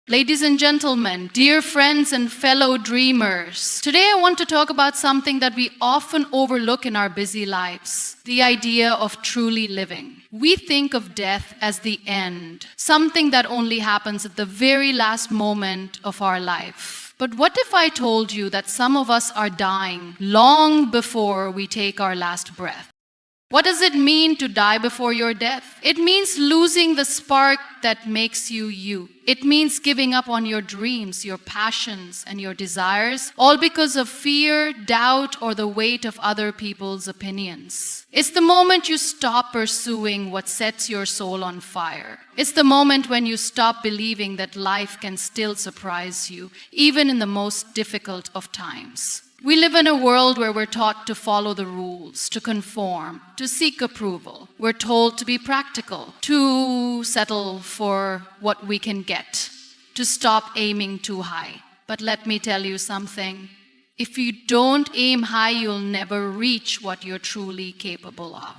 Ladies and gentlemen, dear friends and fellow dreamers, today I want to talk about something that we often overlook in our busy lives, the idea of truly living. We think of death as the end, something that only happens at the very last moment of our life. But what if I told you that some of us are dying long before we take our last breath? What does it mean to die before your death? It means losing the spark that makes you you. It means giving up on your dreams, your passions, and your desires, all because of fear, doubt, or the weight of other people's opinions. It's the moment you stop pursuing what sets your soul on fire. It's the moment when you stop believing that life can still surprise you, even in the most difficult of times. We live in a world where we're taught to follow the rules, to conform, to seek approval. We're told to be practical, to settle for what we can get, to stop aiming too high. But let me tell you something. If you don't aim high, you'll never reach what you're truly capable of.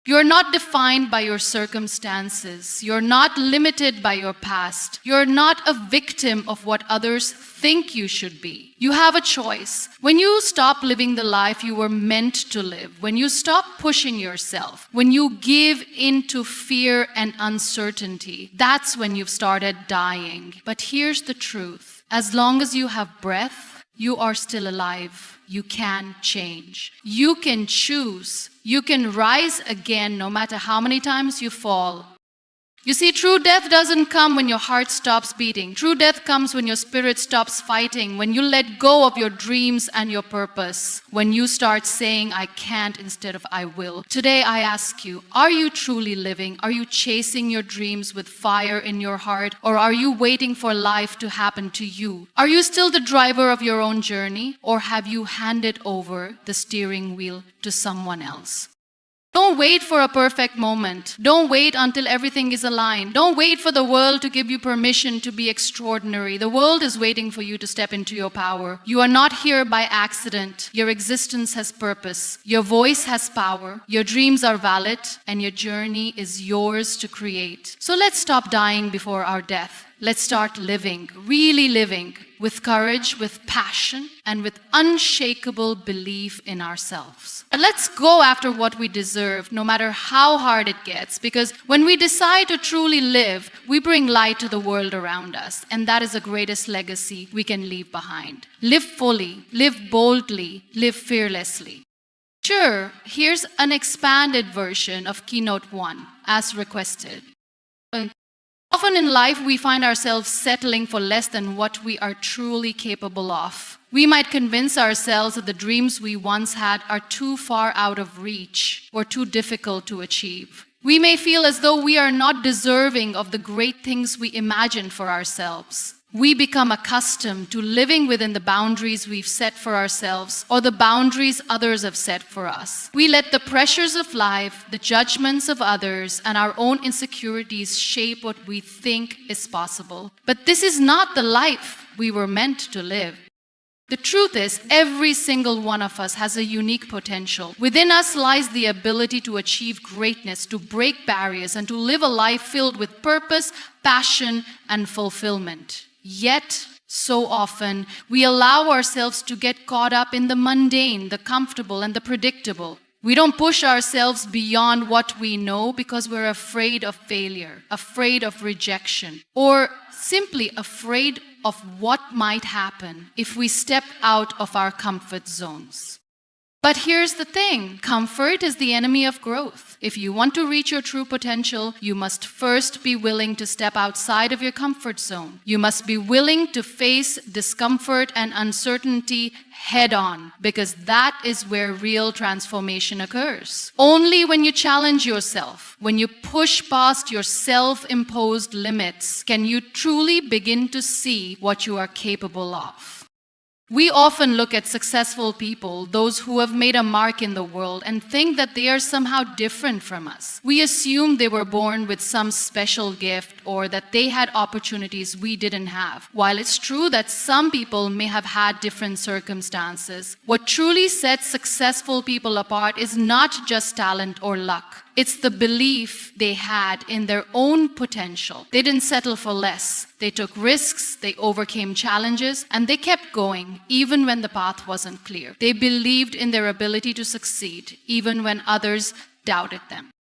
You're not defined by your circumstances. You're not limited by your past. You're not a victim of what others think you should be. You have a choice. When you stop living the life you were meant to live, when you stop pushing yourself, when you give in to fear and uncertainty, that's when you've started dying. But here's the truth. As long as you have breath, you are still alive. You can change. You can choose. You can rise again no matter how many times you fall. You see, true death doesn't come when your heart stops beating. True death comes when your spirit stops fighting, when you let go of your dreams and your purpose, when you start saying, I can't instead of I will. Today I ask you, are you truly living? Are you chasing your dreams with fire in your heart? Or are you waiting for life to happen to you? Are you still the driver of your own journey? Or have you handed over the steering wheel to someone else? Don't wait for a perfect moment. Don't wait until everything is aligned. Don't wait for the world to give you permission to be extraordinary. The world is waiting for you to step into your power. You are not here by accident. Your existence has purpose. Your voice has power. Your dreams are valid, and your journey is yours to create. So let's stop dying before our death. Let's start living, really living, with courage, with passion, and with unshakable belief in ourselves. And let's go after what we deserve, no matter how hard it gets, because when we decide to truly live, we bring light to the world around us, and that is the greatest legacy we can leave behind. Live fully, live boldly, live fearlessly. Sure, here's an expanded version of Keynote 1, as requested. Often in life, we find ourselves settling for less than what we are truly capable of. We might convince ourselves that the dreams we once had are too far out of reach or too difficult to achieve. We may feel as though we are not deserving of the great things we imagined for ourselves. We become accustomed to living within the boundaries we've set for ourselves or the boundaries others have set for us. We let the pressures of life, the judgments of others, and our own insecurities shape what we think is possible. But this is not the life we were meant to live. The truth is, every single one of us has a unique potential. Within us lies the ability to achieve greatness, to break barriers, and to live a life filled with purpose, passion, and fulfillment. Yet, so often, we allow ourselves to get caught up in the mundane, the comfortable, and the predictable. We don't push ourselves beyond what we know because we're afraid of failure, afraid of rejection, or simply afraid of what might happen if we step out of our comfort zones. But here's the thing, comfort is the enemy of growth. If you want to reach your true potential, you must first be willing to step outside of your comfort zone. You must be willing to face discomfort and uncertainty head on, because that is where real transformation occurs. Only when you challenge yourself, when you push past your self-imposed limits, can you truly begin to see what you are capable of. We often look at successful people, those who have made a mark in the world, and think that they are somehow different from us. We assume they were born with some special gift or that they had opportunities we didn't have. While it's true that some people may have had different circumstances, what truly sets successful people apart is not just talent or luck. It's the belief they had in their own potential. They didn't settle for less. They took risks, they overcame challenges, and they kept going even when the path wasn't clear. They believed in their ability to succeed even when others doubted them.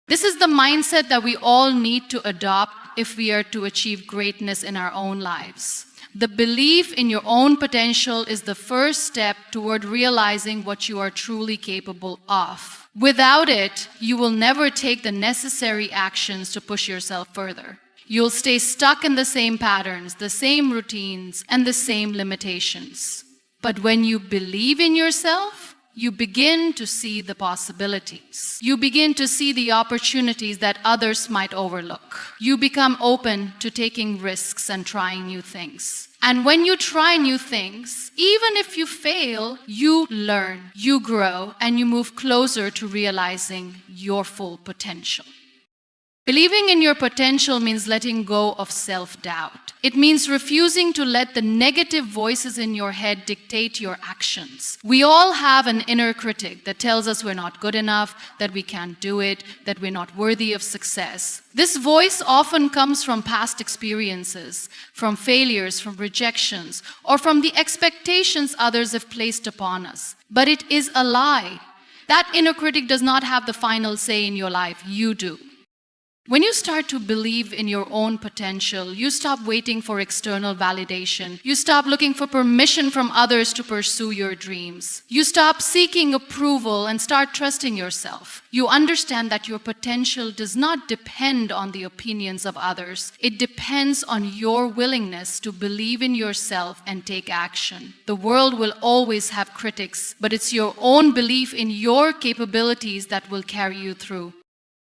This is the mindset that we all need to adopt if we are to achieve greatness in our own lives. The belief in your own potential is the first step toward realizing what you are truly capable of. Without it, you will never take the necessary actions to push yourself further. You'll stay stuck in the same patterns, the same routines, and the same limitations. But when you believe in yourself, you begin to see the possibilities. You begin to see the opportunities that others might overlook. You become open to taking risks and trying new things. And when you try new things, even if you fail, you learn, you grow, and you move closer to realizing your full potential. Believing in your potential means letting go of self-doubt. It means refusing to let the negative voices in your head dictate your actions. We all have an inner critic that tells us we're not good enough, that we can't do it, that we're not worthy of success. This voice often comes from past experiences, from failures, from rejections, or from the expectations others have placed upon us. But it is a lie. That inner critic does not have the final say in your life. You do. When you start to believe in your own potential, you stop waiting for external validation. You stop looking for permission from others to pursue your dreams. You stop seeking approval and start trusting yourself. You understand that your potential does not depend on the opinions of others. It depends on your willingness to believe in yourself and take action. The world will always have critics, but it's your own belief in your capabilities that will carry you through.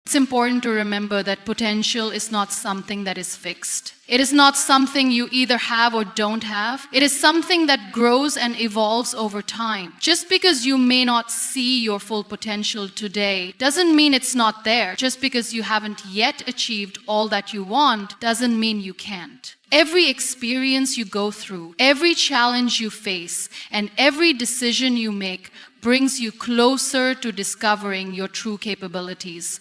It's important to remember that potential is not something that is fixed. It is not something you either have or don't have. It is something that grows and evolves over time. Just because you may not see your full potential today doesn't mean it's not there. Just because you haven't yet achieved all that you want doesn't mean you can't. Every experience you go through, every challenge you face, and every decision you make brings you closer to discovering your true capabilities.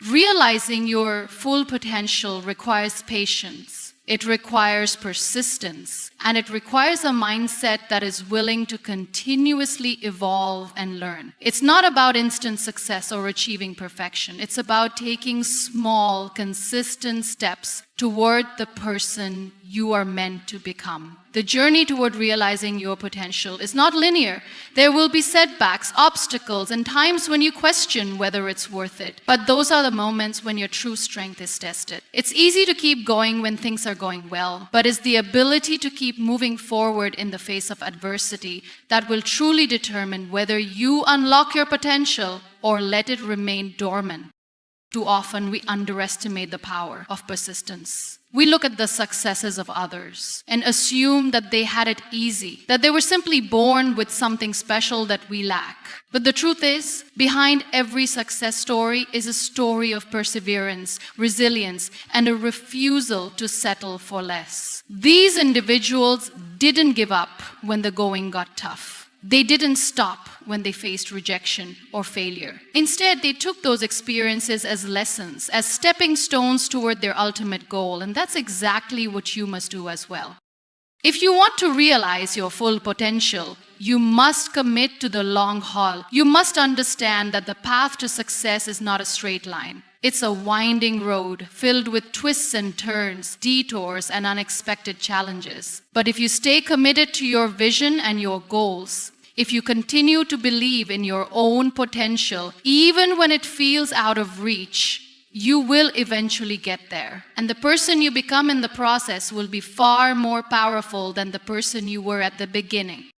Realizing your full potential requires patience, it requires persistence, and it requires a mindset that is willing to continuously evolve and learn. It's not about instant success or achieving perfection. It's about taking small, consistent steps toward the person you are meant to become. The journey toward realizing your potential is not linear. There will be setbacks, obstacles, and times when you question whether it's worth it. But those are the moments when your true strength is tested. It's easy to keep going when things are going well, but it's the ability to keep moving forward in the face of adversity that will truly determine whether you unlock your potential or let it remain dormant. Too often, we underestimate the power of persistence. We look at the successes of others and assume that they had it easy, that they were simply born with something special that we lack. But the truth is, behind every success story is a story of perseverance, resilience, and a refusal to settle for less. These individuals didn't give up when the going got tough. They didn't stop when they faced rejection or failure. Instead, they took those experiences as lessons, as stepping stones toward their ultimate goal, and that's exactly what you must do as well. If you want to realize your full potential, you must commit to the long haul. You must understand that the path to success is not a straight line. It's a winding road filled with twists and turns, detours, and unexpected challenges. But if you stay committed to your vision and your goals, if you continue to believe in your own potential, even when it feels out of reach, you will eventually get there. And the person you become in the process will be far more powerful than the person you were at the beginning.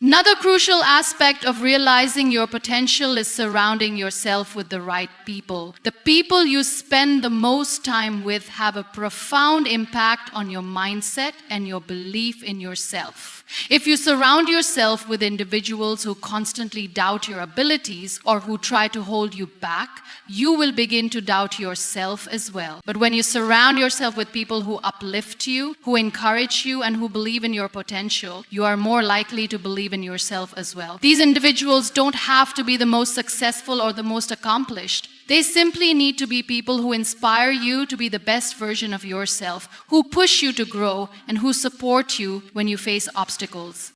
Another crucial aspect of realizing your potential is surrounding yourself with the right people. The people you spend the most time with have a profound impact on your mindset and your belief in yourself. If you surround yourself with individuals who constantly doubt your abilities or who try to hold you back, you will begin to doubt yourself as well. But when you surround yourself with people who uplift you, who encourage you, and who believe in your potential, you are more likely to believe believe in yourself as well. These individuals don't have to be the most successful or the most accomplished. They simply need to be people who inspire you to be the best version of yourself, who push you to grow, and who support you when you face obstacles.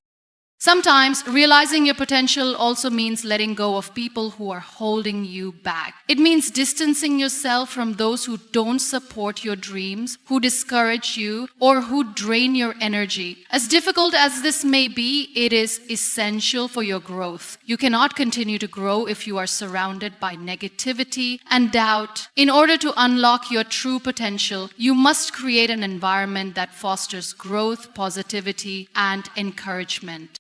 Sometimes realizing your potential also means letting go of people who are holding you back. It means distancing yourself from those who don't support your dreams, who discourage you, or who drain your energy. As difficult as this may be, it is essential for your growth. You cannot continue to grow if you are surrounded by negativity and doubt. In order to unlock your true potential, you must create an environment that fosters growth, positivity, and encouragement.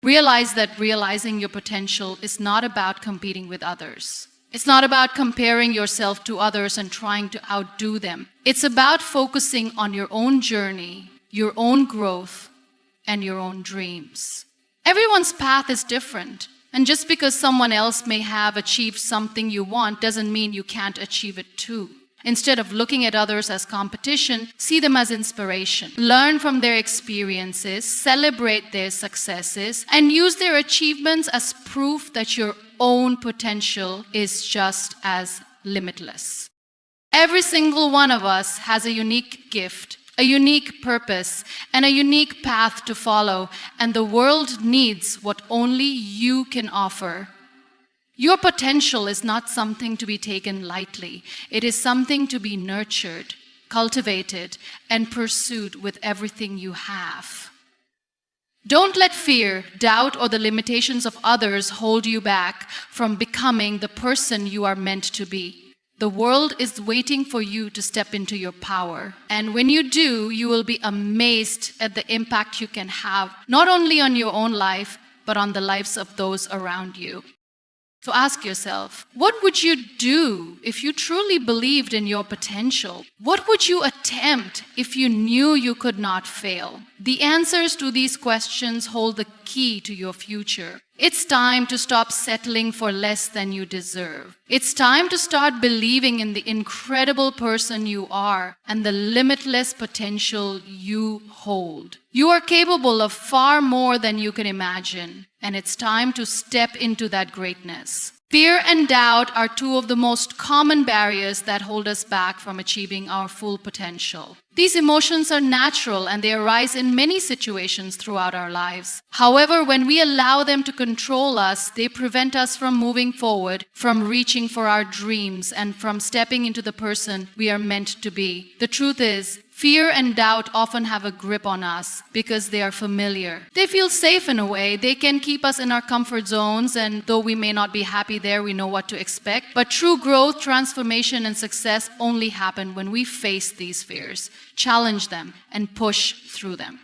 Realize that realizing your potential is not about competing with others. It's not about comparing yourself to others and trying to outdo them. It's about focusing on your own journey, your own growth, and your own dreams. Everyone's path is different, and just because someone else may have achieved something you want doesn't mean you can't achieve it too. Instead of looking at others as competition, see them as inspiration. Learn from their experiences, celebrate their successes, and use their achievements as proof that your own potential is just as limitless. Every single one of us has a unique gift, a unique purpose, and a unique path to follow, and the world needs what only you can offer. Your potential is not something to be taken lightly. It is something to be nurtured, cultivated, and pursued with everything you have. Don't let fear, doubt, or the limitations of others hold you back from becoming the person you are meant to be. The world is waiting for you to step into your power. And when you do, you will be amazed at the impact you can have, not only on your own life, but on the lives of those around you. So ask yourself, what would you do if you truly believed in your potential? What would you attempt if you knew you could not fail? The answers to these questions hold the key to your future. It's time to stop settling for less than you deserve. It's time to start believing in the incredible person you are and the limitless potential you hold. You are capable of far more than you can imagine, and it's time to step into that greatness. Fear and doubt are two of the most common barriers that hold us back from achieving our full potential. These emotions are natural and they arise in many situations throughout our lives. However, when we allow them to control us, they prevent us from moving forward, from reaching for our dreams, and from stepping into the person we are meant to be. The truth is, fear and doubt often have a grip on us because they are familiar. They feel safe in a way. They can keep us in our comfort zones, and though we may not be happy there, we know what to expect. But true growth, transformation, and success only happen when we face these fears, challenge them, and push through them.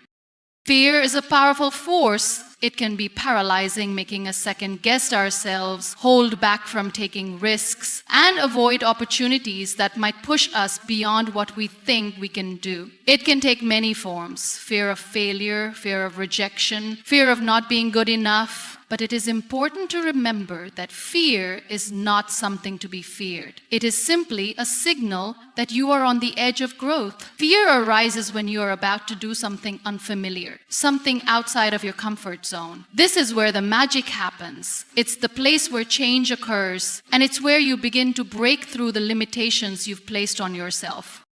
Fear is a powerful force. It can be paralyzing, making us second-guess ourselves, hold back from taking risks, and avoid opportunities that might push us beyond what we think we can do. It can take many forms: fear of failure, fear of rejection, fear of not being good enough. But it is important to remember that fear is not something to be feared. It is simply a signal that you are on the edge of growth. Fear arises when you are about to do something unfamiliar, something outside of your comfort zone. This is where the magic happens. It's the place where change occurs, and it's where you begin to break through the limitations you've placed on yourself.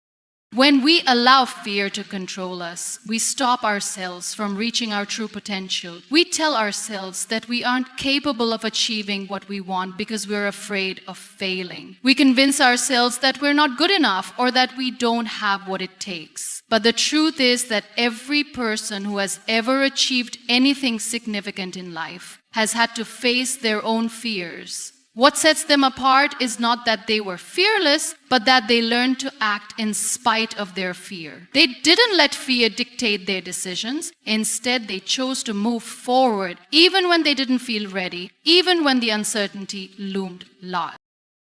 When we allow fear to control us, we stop ourselves from reaching our true potential. We tell ourselves that we aren't capable of achieving what we want because we're afraid of failing. We convince ourselves that we're not good enough or that we don't have what it takes. But the truth is that every person who has ever achieved anything significant in life has had to face their own fears. What sets them apart is not that they were fearless, but that they learned to act in spite of their fear. They didn't let fear dictate their decisions. Instead, they chose to move forward, even when they didn't feel ready, even when the uncertainty loomed large.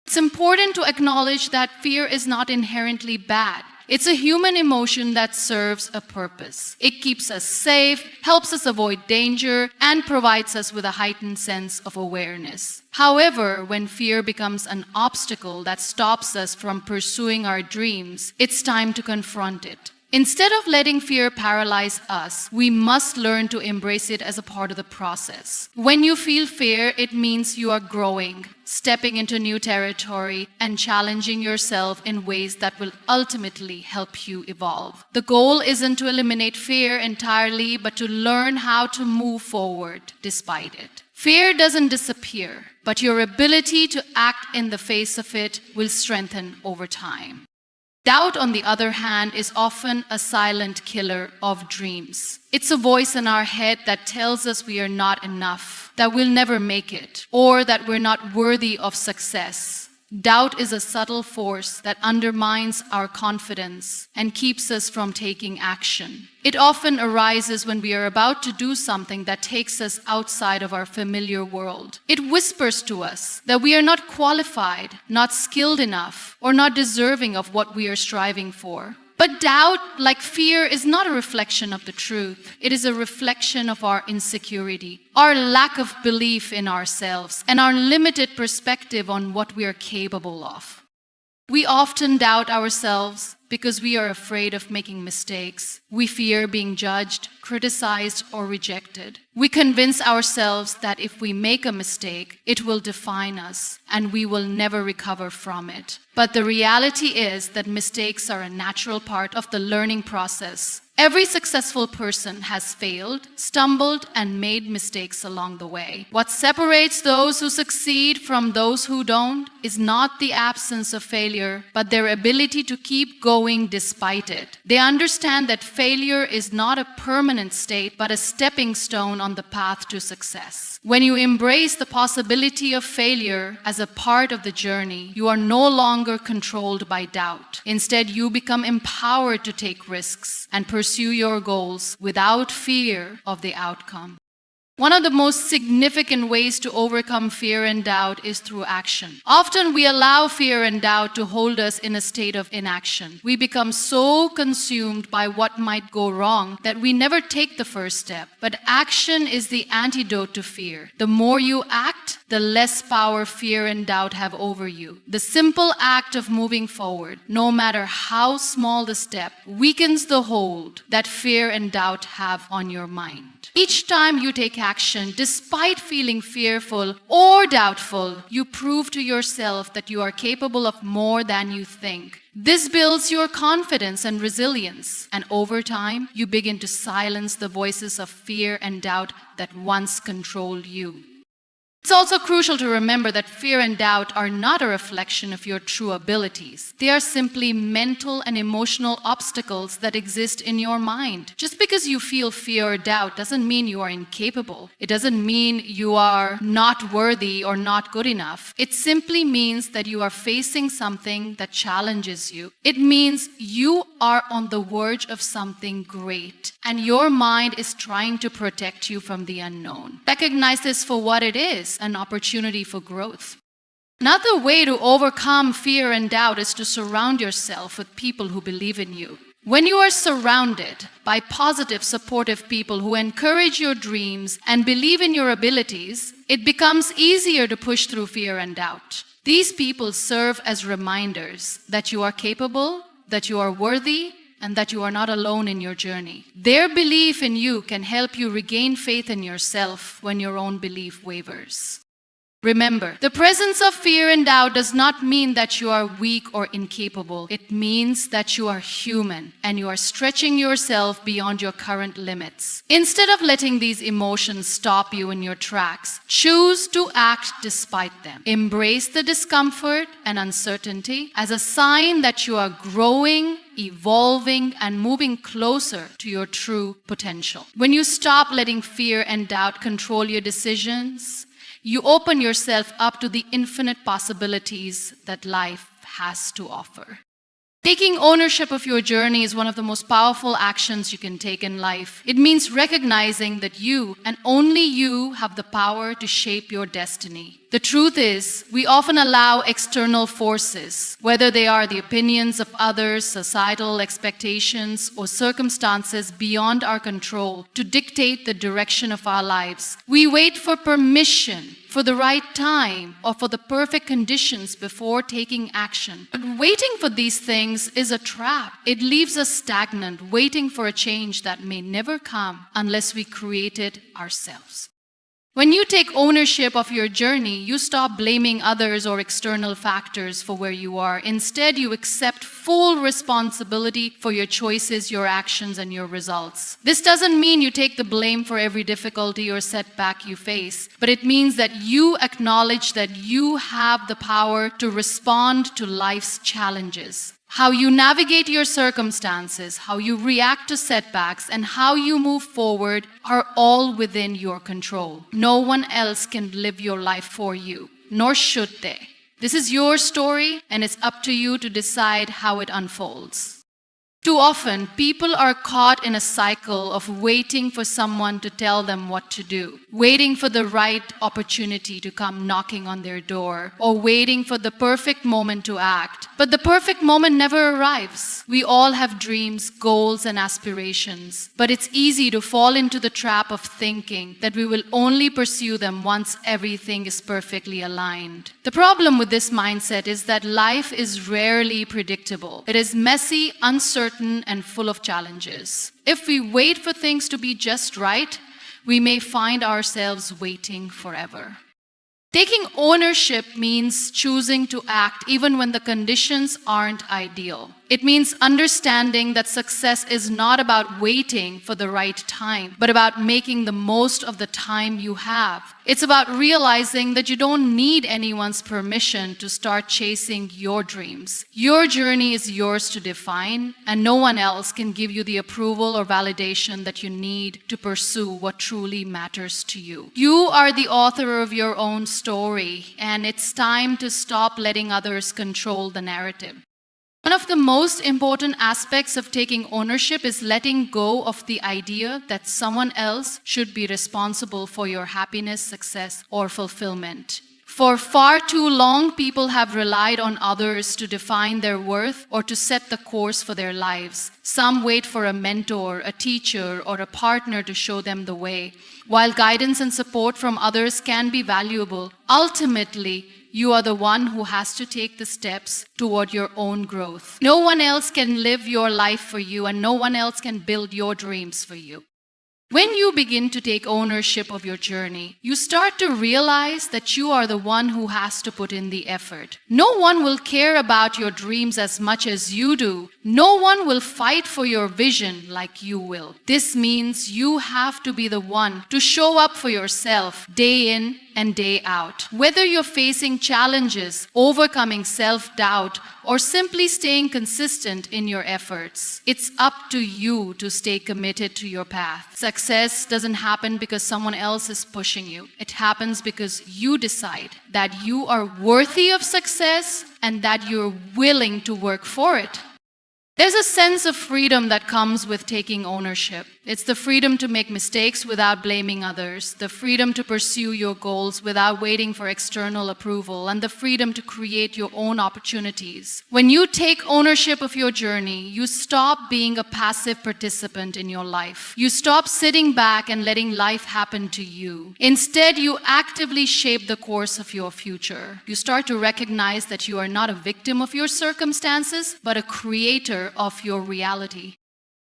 It's important to acknowledge that fear is not inherently bad. It's a human emotion that serves a purpose. It keeps us safe, helps us avoid danger, and provides us with a heightened sense of awareness. However, when fear becomes an obstacle that stops us from pursuing our dreams, it's time to confront it. Instead of letting fear paralyze us, we must learn to embrace it as a part of the process. When you feel fear, it means you are growing, stepping into new territory, and challenging yourself in ways that will ultimately help you evolve. The goal isn't to eliminate fear entirely, but to learn how to move forward despite it. Fear doesn't disappear, but your ability to act in the face of it will strengthen over time. Doubt, on the other hand, is often a silent killer of dreams. It's a voice in our head that tells us we are not enough, that we'll never make it, or that we're not worthy of success. Doubt is a subtle force that undermines our confidence and keeps us from taking action. It often arises when we are about to do something that takes us outside of our familiar world. It whispers to us that we are not qualified, not skilled enough, or not deserving of what we are striving for. But doubt, like fear, is not a reflection of the truth. It is a reflection of our insecurity, our lack of belief in ourselves, and our limited perspective on what we are capable of. We often doubt ourselves because we are afraid of making mistakes. We fear being judged, criticized, or rejected. We convince ourselves that if we make a mistake, it will define us and we will never recover from it. But the reality is that mistakes are a natural part of the learning process. Every successful person has failed, stumbled, and made mistakes along the way. What separates those who succeed from those who don't is not the absence of failure, but their ability to keep going despite it. They understand that failure is not a permanent state, but a stepping stone on the path to success. When you embrace the possibility of failure as a part of the journey, you are no longer controlled by doubt. Instead, you become empowered to take risks and pursue your goals without fear of the outcome. One of the most significant ways to overcome fear and doubt is through action. Often we allow fear and doubt to hold us in a state of inaction. We become so consumed by what might go wrong that we never take the first step. But action is the antidote to fear. The more you act, the less power fear and doubt have over you. The simple act of moving forward, no matter how small the step, weakens the hold that fear and doubt have on your mind. Each time you take action, despite feeling fearful or doubtful, you prove to yourself that you are capable of more than you think. This builds your confidence and resilience, and over time, you begin to silence the voices of fear and doubt that once controlled you. It's also crucial to remember that fear and doubt are not a reflection of your true abilities. They are simply mental and emotional obstacles that exist in your mind. Just because you feel fear or doubt doesn't mean you are incapable. It doesn't mean you are not worthy or not good enough. It simply means that you are facing something that challenges you. It means you are on the verge of something great, and your mind is trying to protect you from the unknown. Recognize this for what it is, an opportunity for growth. Another way to overcome fear and doubt is to surround yourself with people who believe in you. When you are surrounded by positive, supportive people who encourage your dreams and believe in your abilities, it becomes easier to push through fear and doubt. These people serve as reminders that you are capable, that you are worthy, and that you are not alone in your journey. Their belief in you can help you regain faith in yourself when your own belief wavers. Remember, the presence of fear and doubt does not mean that you are weak or incapable. It means that you are human and you are stretching yourself beyond your current limits. Instead of letting these emotions stop you in your tracks, choose to act despite them. Embrace the discomfort and uncertainty as a sign that you are growing, evolving, and moving closer to your true potential. When you stop letting fear and doubt control your decisions, you open yourself up to the infinite possibilities that life has to offer. Taking ownership of your journey is one of the most powerful actions you can take in life. It means recognizing that you and only you have the power to shape your destiny. The truth is, we often allow external forces, whether they are the opinions of others, societal expectations, or circumstances beyond our control, to dictate the direction of our lives. We wait for permission, for the right time, or for the perfect conditions before taking action. But waiting for these things is a trap. It leaves us stagnant, waiting for a change that may never come unless we create it ourselves. When you take ownership of your journey, you stop blaming others or external factors for where you are. Instead, you accept full responsibility for your choices, your actions, and your results. This doesn't mean you take the blame for every difficulty or setback you face, but it means that you acknowledge that you have the power to respond to life's challenges. How you navigate your circumstances, how you react to setbacks, and how you move forward are all within your control. No one else can live your life for you, nor should they. This is your story, and it's up to you to decide how it unfolds. Too often, people are caught in a cycle of waiting for someone to tell them what to do, waiting for the right opportunity to come knocking on their door, or waiting for the perfect moment to act. But the perfect moment never arrives. We all have dreams, goals, and aspirations, but it's easy to fall into the trap of thinking that we will only pursue them once everything is perfectly aligned. The problem with this mindset is that life is rarely predictable. It is messy, uncertain, and full of challenges. If we wait for things to be just right, we may find ourselves waiting forever. Taking ownership means choosing to act even when the conditions aren't ideal. It means understanding that success is not about waiting for the right time, but about making the most of the time you have. It's about realizing that you don't need anyone's permission to start chasing your dreams. Your journey is yours to define, and no one else can give you the approval or validation that you need to pursue what truly matters to you. You are the author of your own story, and it's time to stop letting others control the narrative. One of the most important aspects of taking ownership is letting go of the idea that someone else should be responsible for your happiness, success, or fulfillment. For far too long, people have relied on others to define their worth or to set the course for their lives. Some wait for a mentor, a teacher, or a partner to show them the way. While guidance and support from others can be valuable, ultimately, you are the one who has to take the steps toward your own growth. No one else can live your life for you, and no one else can build your dreams for you. When you begin to take ownership of your journey, you start to realize that you are the one who has to put in the effort. No one will care about your dreams as much as you do. No one will fight for your vision like you will. This means you have to be the one to show up for yourself day in and day out. Whether you're facing challenges, overcoming self-doubt, or simply staying consistent in your efforts, it's up to you to stay committed to your path. Success doesn't happen because someone else is pushing you. It happens because you decide that you are worthy of success and that you're willing to work for it. There's a sense of freedom that comes with taking ownership. It's the freedom to make mistakes without blaming others, the freedom to pursue your goals without waiting for external approval, and the freedom to create your own opportunities. When you take ownership of your journey, you stop being a passive participant in your life. You stop sitting back and letting life happen to you. Instead, you actively shape the course of your future. You start to recognize that you are not a victim of your circumstances, but a creator of your reality.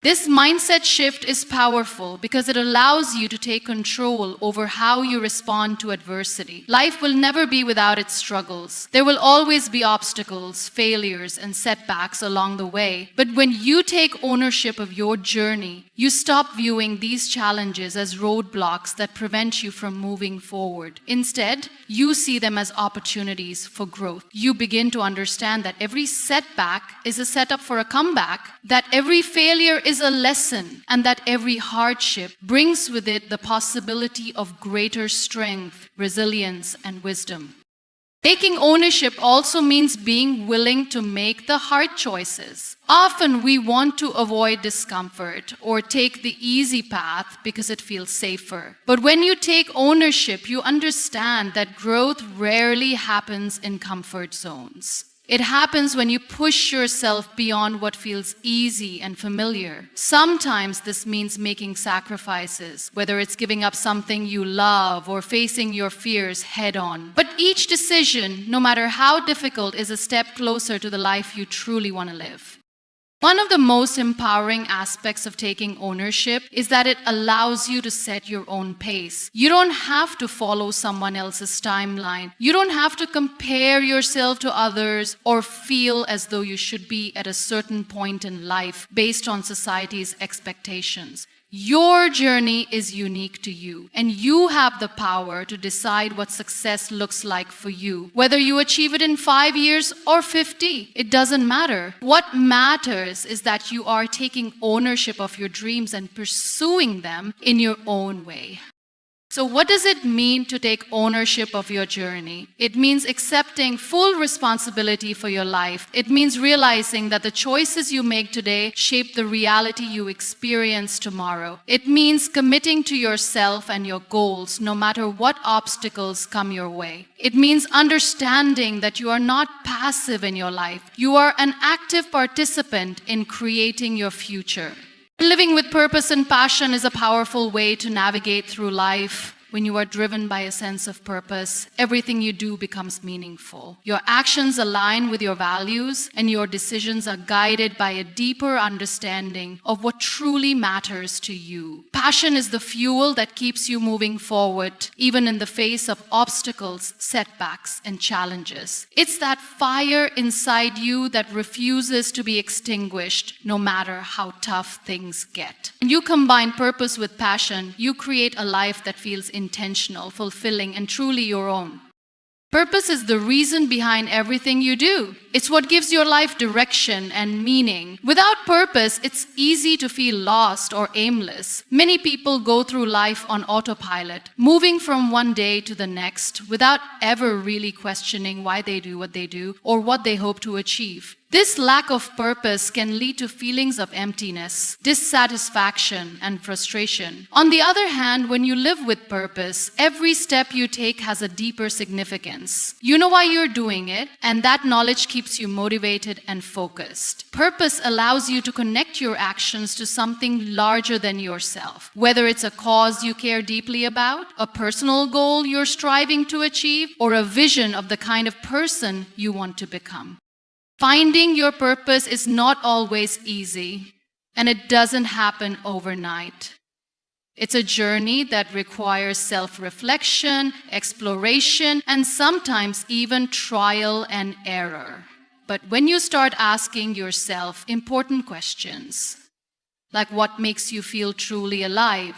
This mindset shift is powerful because it allows you to take control over how you respond to adversity. Life will never be without its struggles. There will always be obstacles, failures, and setbacks along the way. But when you take ownership of your journey, you stop viewing these challenges as roadblocks that prevent you from moving forward. Instead, you see them as opportunities for growth. You begin to understand that every setback is a setup for a comeback, that every failure is a lesson, and that every hardship brings with it the possibility of greater strength, resilience, and wisdom. Taking ownership also means being willing to make the hard choices. Often we want to avoid discomfort or take the easy path because it feels safer. But when you take ownership, you understand that growth rarely happens in comfort zones. It happens when you push yourself beyond what feels easy and familiar. Sometimes this means making sacrifices, whether it's giving up something you love or facing your fears head on. But each decision, no matter how difficult, is a step closer to the life you truly want to live. One of the most empowering aspects of taking ownership is that it allows you to set your own pace. You don't have to follow someone else's timeline. You don't have to compare yourself to others or feel as though you should be at a certain point in life based on society's expectations. Your journey is unique to you, and you have the power to decide what success looks like for you. Whether you achieve it in 5 years or 50, it doesn't matter. What matters is that you are taking ownership of your dreams and pursuing them in your own way. So what does it mean to take ownership of your journey? It means accepting full responsibility for your life. It means realizing that the choices you make today shape the reality you experience tomorrow. It means committing to yourself and your goals no matter what obstacles come your way. It means understanding that you are not passive in your life. You are an active participant in creating your future. Living with purpose and passion is a powerful way to navigate through life. When you are driven by a sense of purpose, everything you do becomes meaningful. Your actions align with your values, and your decisions are guided by a deeper understanding of what truly matters to you. Passion is the fuel that keeps you moving forward, even in the face of obstacles, setbacks, and challenges. It's that fire inside you that refuses to be extinguished, no matter how tough things get. When you combine purpose with passion, you create a life that feels intentional, fulfilling, and truly your own. Purpose is the reason behind everything you do. It's what gives your life direction and meaning. Without purpose, it's easy to feel lost or aimless. Many people go through life on autopilot, moving from one day to the next without ever really questioning why they do what they do or what they hope to achieve. This lack of purpose can lead to feelings of emptiness, dissatisfaction, and frustration. On the other hand, when you live with purpose, every step you take has a deeper significance. You know why you're doing it, and that knowledge keeps you motivated and focused. Purpose allows you to connect your actions to something larger than yourself. Whether it's a cause you care deeply about, a personal goal you're striving to achieve, or a vision of the kind of person you want to become. Finding your purpose is not always easy, and it doesn't happen overnight. It's a journey that requires self-reflection, exploration, and sometimes even trial and error. But when you start asking yourself important questions, like what makes you feel truly alive,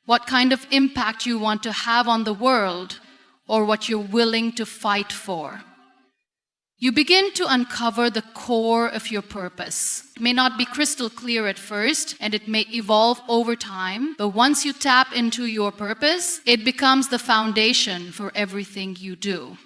what kind of impact you want to have on the world, or what you're willing to fight for, you begin to uncover the core of your purpose. It may not be crystal clear at first, and it may evolve over time, but once you tap into your purpose, it becomes the foundation for everything you do.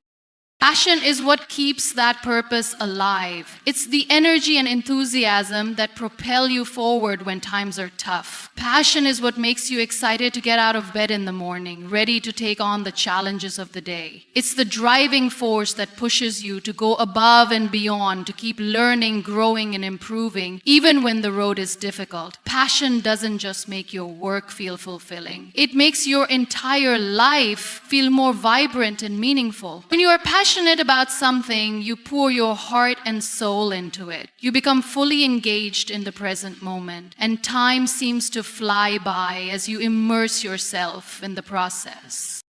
Passion is what keeps that purpose alive. It's the energy and enthusiasm that propel you forward when times are tough. Passion is what makes you excited to get out of bed in the morning, ready to take on the challenges of the day. It's the driving force that pushes you to go above and beyond, to keep learning, growing, and improving, even when the road is difficult. Passion doesn't just make your work feel fulfilling. It makes your entire life feel more vibrant and meaningful. When you are passionate about something, you pour your heart and soul into it. You become fully engaged in the present moment, and time seems to fly by as you immerse yourself in the process.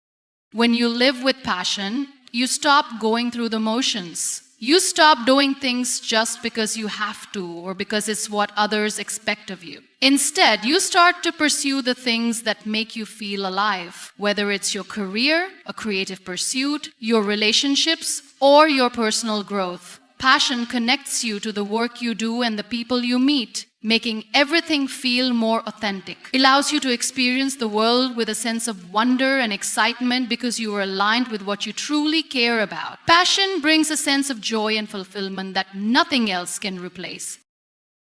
When you live with passion, you stop going through the motions. You stop doing things just because you have to or because it's what others expect of you. Instead, you start to pursue the things that make you feel alive, whether it's your career, a creative pursuit, your relationships, or your personal growth. Passion connects you to the work you do and the people you meet. making everything feel more authentic. It allows you to experience the world with a sense of wonder and excitement because you are aligned with what you truly care about. Passion brings a sense of joy and fulfillment that nothing else can replace.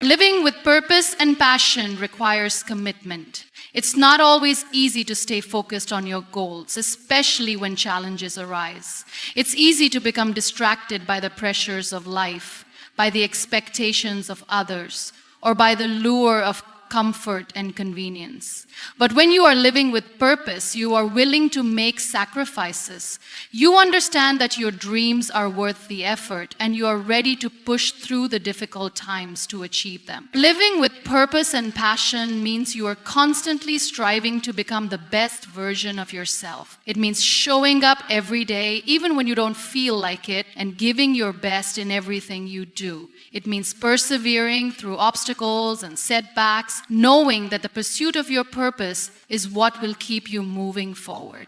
Living with purpose and passion requires commitment. It's not always easy to stay focused on your goals, especially when challenges arise. It's easy to become distracted by the pressures of life, by the expectations of others, or by the lure of comfort and convenience. But when you are living with purpose, you are willing to make sacrifices. You understand that your dreams are worth the effort, and you are ready to push through the difficult times to achieve them. Living with purpose and passion means you are constantly striving to become the best version of yourself. It means showing up every day, even when you don't feel like it, and giving your best in everything you do. It means persevering through obstacles and setbacks, knowing that the pursuit of your purpose is what will keep you moving forward.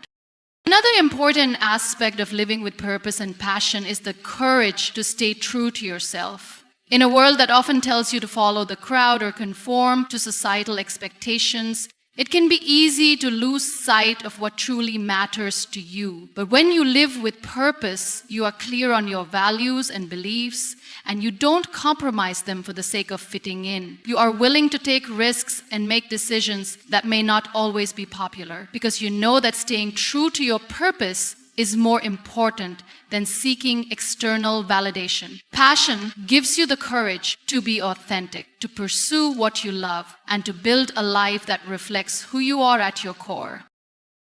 Another important aspect of living with purpose and passion is the courage to stay true to yourself. In a world that often tells you to follow the crowd or conform to societal expectations, it can be easy to lose sight of what truly matters to you. But when you live with purpose, you are clear on your values and beliefs, and you don't compromise them for the sake of fitting in. You are willing to take risks and make decisions that may not always be popular, because you know that staying true to your purpose is more important than seeking external validation. Passion gives you the courage to be authentic, to pursue what you love, and to build a life that reflects who you are at your core.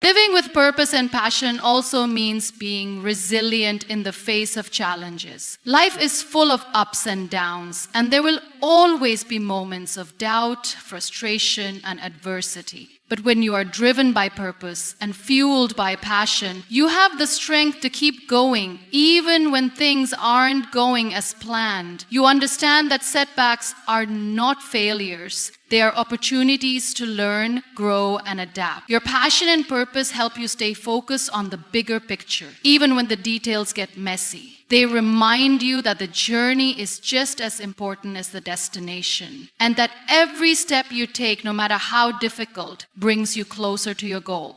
Living with purpose and passion also means being resilient in the face of challenges. Life is full of ups and downs, and there will always be moments of doubt, frustration, and adversity. But when you are driven by purpose and fueled by passion, you have the strength to keep going, even when things aren't going as planned. You understand that setbacks are not failures. They are opportunities to learn, grow, and adapt. Your passion and purpose help you stay focused on the bigger picture, even when the details get messy. They remind you that the journey is just as important as the destination, and that every step you take, no matter how difficult, brings you closer to your goal.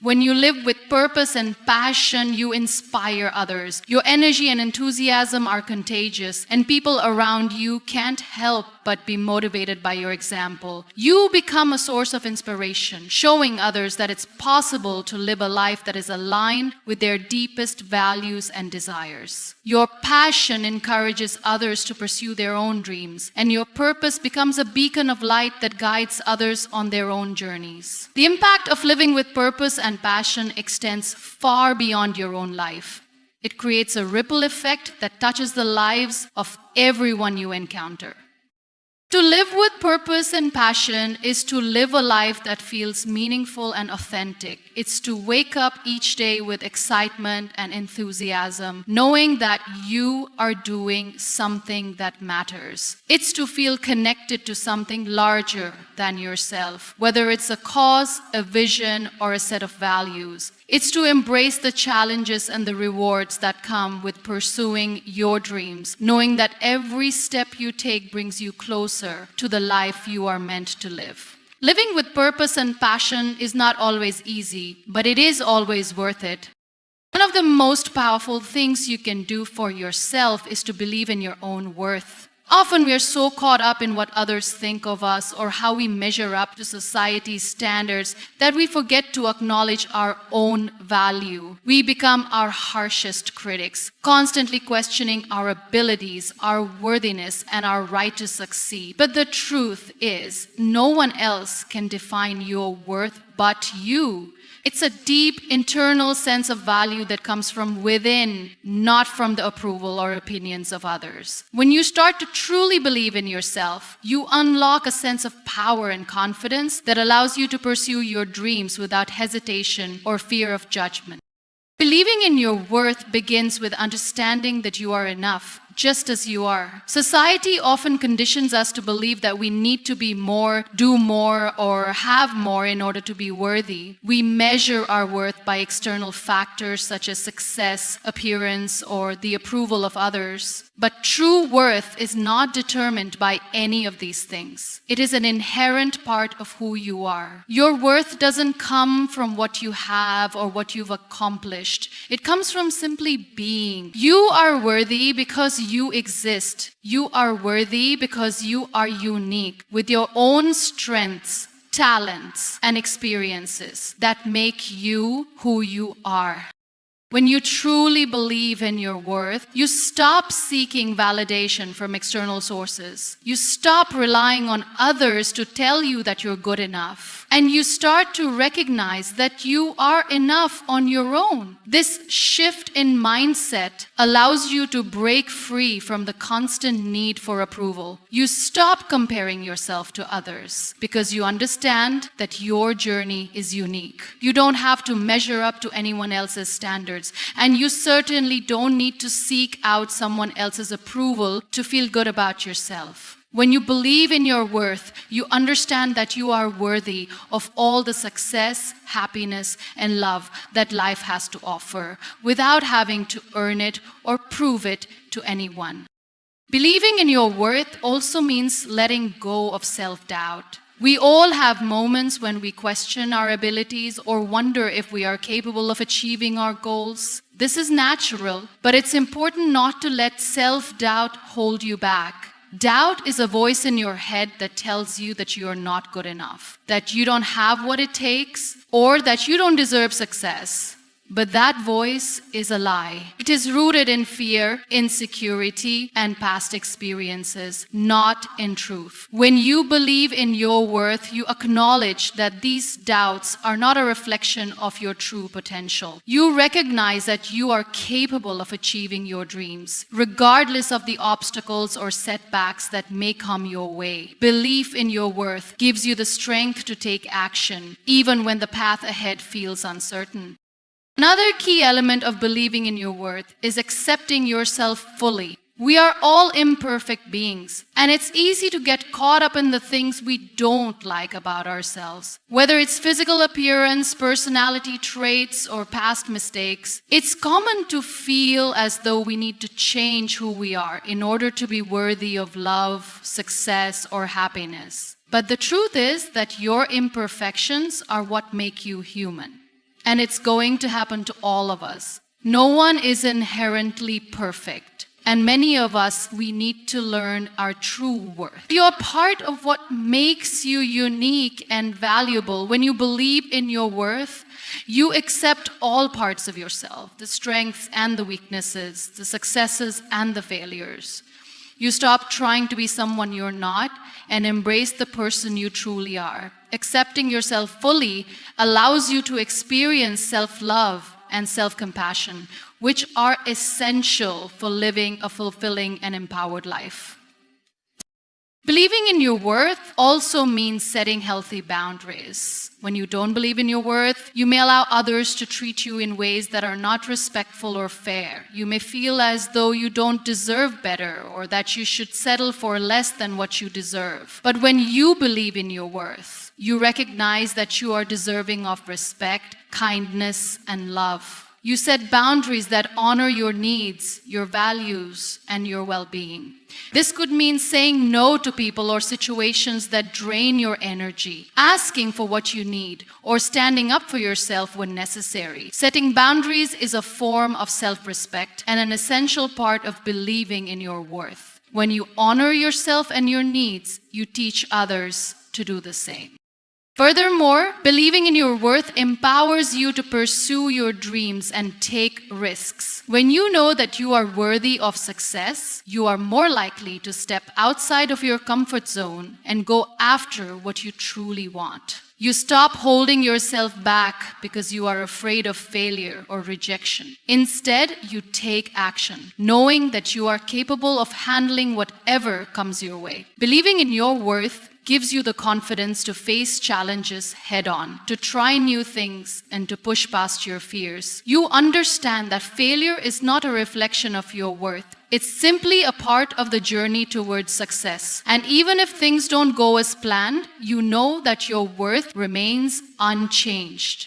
When you live with purpose and passion, you inspire others. Your energy and enthusiasm are contagious, and people around you can't help but be motivated by your example. You become a source of inspiration, showing others that it's possible to live a life that is aligned with their deepest values and desires. Your passion encourages others to pursue their own dreams, and your purpose becomes a beacon of light that guides others on their own journeys. The impact of living with purpose and passion extends far beyond your own life. It creates a ripple effect that touches the lives of everyone you encounter. To live with purpose and passion is to live a life that feels meaningful and authentic. It's to wake up each day with excitement and enthusiasm, knowing that you are doing something that matters. It's to feel connected to something larger than yourself, whether it's a cause, a vision, or a set of values. It's to embrace the challenges and the rewards that come with pursuing your dreams, knowing that every step you take brings you closer to the life you are meant to live. Living with purpose and passion is not always easy, but it is always worth it. One of the most powerful things you can do for yourself is to believe in your own worth. Often we are so caught up in what others think of us or how we measure up to society's standards that we forget to acknowledge our own value. We become our harshest critics, constantly questioning our abilities, our worthiness, and our right to succeed. But the truth is, no one else can define your worth but you. It's a deep internal sense of value that comes from within, not from the approval or opinions of others. When you start to truly believe in yourself, you unlock a sense of power and confidence that allows you to pursue your dreams without hesitation or fear of judgment. Believing in your worth begins with understanding that you are enough, just as you are. Society often conditions us to believe that we need to be more, do more, or have more in order to be worthy. We measure our worth by external factors such as success, appearance, or the approval of others. But true worth is not determined by any of these things. It is an inherent part of who you are. Your worth doesn't come from what you have or what you've accomplished. It comes from simply being. You are worthy because you exist. You are worthy because you are unique with your own strengths, talents, and experiences that make you who you are. When you truly believe in your worth, you stop seeking validation from external sources. You stop relying on others to tell you that you're good enough. And you start to recognize that you are enough on your own. This shift in mindset allows you to break free from the constant need for approval. You stop comparing yourself to others because you understand that your journey is unique. You don't have to measure up to anyone else's standards. And you certainly don't need to seek out someone else's approval to feel good about yourself. When you believe in your worth, you understand that you are worthy of all the success, happiness, and love that life has to offer without having to earn it or prove it to anyone. Believing in your worth also means letting go of self-doubt. We all have moments when we question our abilities or wonder if we are capable of achieving our goals. This is natural, but it's important not to let self-doubt hold you back. Doubt is a voice in your head that tells you that you are not good enough, that you don't have what it takes, or that you don't deserve success. But that voice is a lie. It is rooted in fear, insecurity, and past experiences, not in truth. When you believe in your worth, you acknowledge that these doubts are not a reflection of your true potential. You recognize that you are capable of achieving your dreams, regardless of the obstacles or setbacks that may come your way. Belief in your worth gives you the strength to take action, even when the path ahead feels uncertain. Another key element of believing in your worth is accepting yourself fully. We are all imperfect beings, and it's easy to get caught up in the things we don't like about ourselves. Whether it's physical appearance, personality traits, or past mistakes, it's common to feel as though we need to change who we are in order to be worthy of love, success, or happiness. But the truth is that your imperfections are what make you human. And it's going to happen to all of us. No one is inherently perfect. And many of us, we need to learn our true worth. You're part of what makes you unique and valuable. When you believe in your worth, you accept all parts of yourself, the strengths and the weaknesses, the successes and the failures. You stop trying to be someone you're not and embrace the person you truly are. Accepting yourself fully allows you to experience self-love and self-compassion, which are essential for living a fulfilling and empowered life. Believing in your worth also means setting healthy boundaries. When you don't believe in your worth, you may allow others to treat you in ways that are not respectful or fair. You may feel as though you don't deserve better or that you should settle for less than what you deserve. But when you believe in your worth, you recognize that you are deserving of respect, kindness, and love. You set boundaries that honor your needs, your values, and your well-being. This could mean saying no to people or situations that drain your energy, asking for what you need, or standing up for yourself when necessary. Setting boundaries is a form of self-respect and an essential part of believing in your worth. When you honor yourself and your needs, you teach others to do the same. Furthermore, believing in your worth empowers you to pursue your dreams and take risks. When you know that you are worthy of success, you are more likely to step outside of your comfort zone and go after what you truly want. You stop holding yourself back because you are afraid of failure or rejection. Instead, you take action, knowing that you are capable of handling whatever comes your way. Believing in your worth gives you the confidence to face challenges head on, to try new things, and to push past your fears. You understand that failure is not a reflection of your worth. It's simply a part of the journey towards success. And even if things don't go as planned, you know that your worth remains unchanged.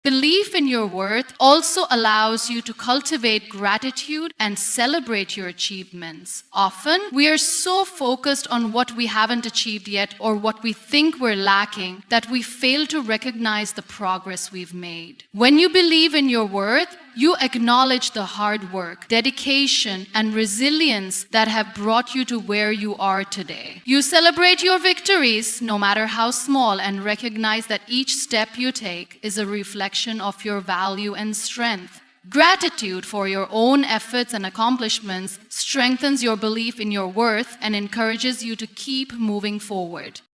Belief in your worth also allows you to cultivate gratitude and celebrate your achievements. Often, we are so focused on what we haven't achieved yet or what we think we're lacking that we fail to recognize the progress we've made. When you believe in your worth, you acknowledge the hard work, dedication, and resilience that have brought you to where you are today. You celebrate your victories, no matter how small, and recognize that each step you take is a reflection of your value and strength. Gratitude for your own efforts and accomplishments strengthens your belief in your worth and encourages you to keep moving forward.